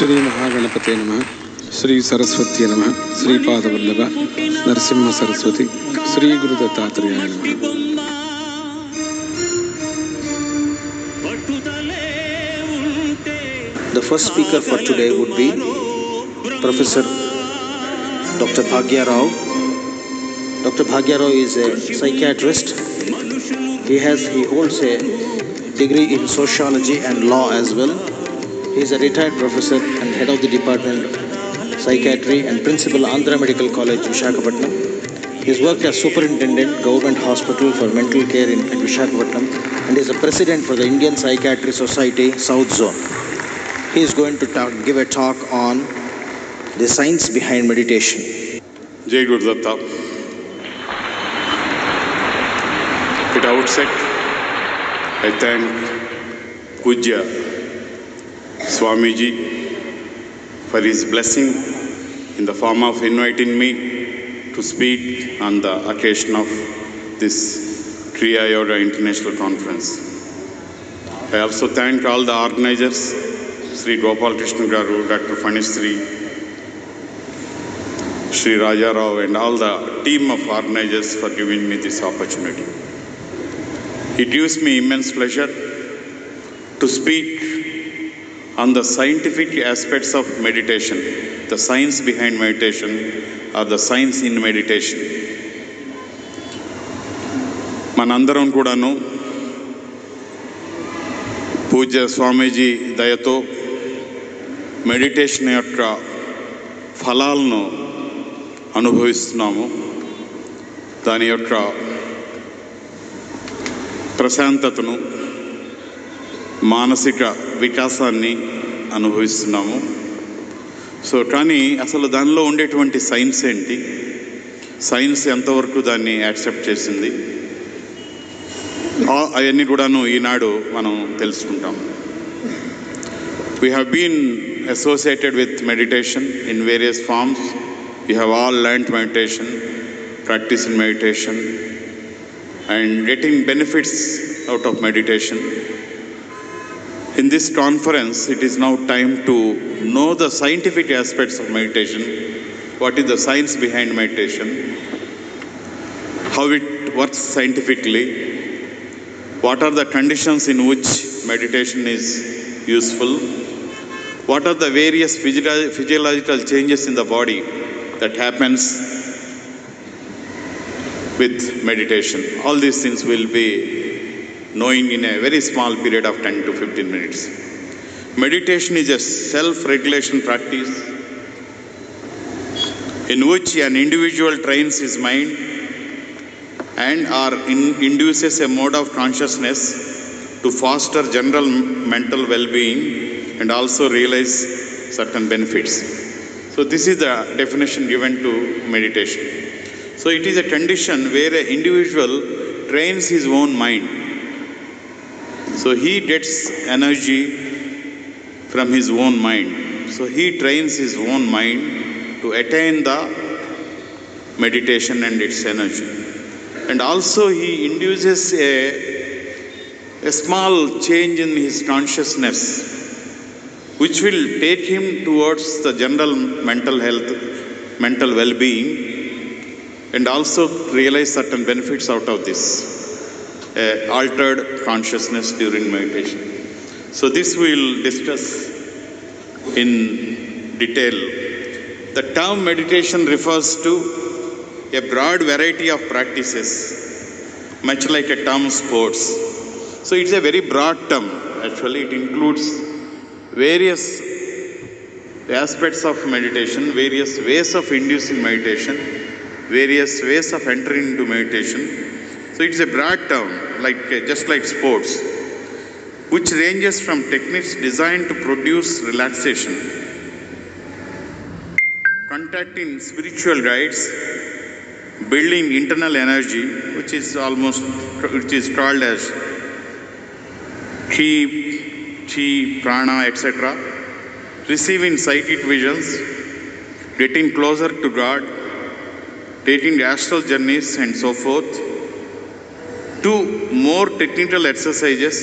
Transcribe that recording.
श्री महागणपते नमः, श्री सरस्वती नमः, श्रीपादवल्लभ नरसिंह सरस्वती, श्री गुरु दत्तात्रेयाय नमः. The first speaker for today would be Professor Dr. Bhagya Rao. Dr. Bhagya Rao is a psychiatrist. He holds a degree in sociology and law as well. He is a retired professor and head of the department psychiatry and principal Andhra Medical College, Visakhapatnam. He has worked as superintendent, government hospital for mental care in Visakhapatnam, and is a president for the Indian Psychiatry Society, South Zone. He is going to give a talk on the science behind meditation. Jai Guru Datta. At outset, I thank Pujya Swamiji for his blessing in the form of inviting me to speak on the occasion of this Kriya Yoga International Conference. I also thank all the organizers, Sri Gopal Krishna Garu, Dr. Fanistri, Sri Raja Rao, and all the team of organizers for giving me this opportunity. It gives me immense pleasure to speak on the scientific aspects of meditation, the science behind meditation, or the science in meditation. మనందరం కూడాను పూజ్య స్వామీజీ దయతో meditation యొక్క ఫలాలను అనుభవిస్తున్నాము. దాని యొక్క ప్రశాంతతను, మానసిక వికాసాన్ని అనుభవిస్తున్నాము. కానీ అసలు దానిలో ఉండేటువంటి సైన్స్ ఏంటి, సైన్స్ ఎంతవరకు దాన్ని యాక్సెప్ట్ చేసింది, అవన్నీ కూడాను ఈనాడు మనం తెలుసుకుంటాం. We have been associated with meditation in various forms. We have all learnt meditation, practicing meditation, and getting benefits out of meditation. In this conference, it is now time to know the scientific aspects of meditation. What is the science behind meditation? How it works scientifically? What are the conditions in which meditation is useful? What are the various physiological changes in the body that happens with meditation? All these things will be knowing in a very small period of 10 to 15 minutes. Meditation is a self-regulation practice in which an individual trains his mind and induces a mode of consciousness to foster general mental well-being and also realize certain benefits. So this is the definition given to meditation. So it is a condition where an individual trains his own mind. So he gets energy from his own mind. So he trains his own mind to attain the meditation and its energy. And also he induces a small change in his consciousness, which will take him towards the general mental health, mental well-being, and also realize certain benefits out of this altered consciousness during meditation. So this we will discuss in detail. The term meditation refers to a broad variety of practices, much like a term sports. So it's a very broad term. Actually, it includes various aspects of meditation, various ways of inducing meditation, various ways of entering into meditation. So it's a broad term, just like sports, which ranges from techniques designed to produce relaxation, contacting spiritual guides, building internal energy, which is called as chi, prana, etc., receiving psychic visions, getting closer to God, taking astral journeys, and so forth, to more technical exercises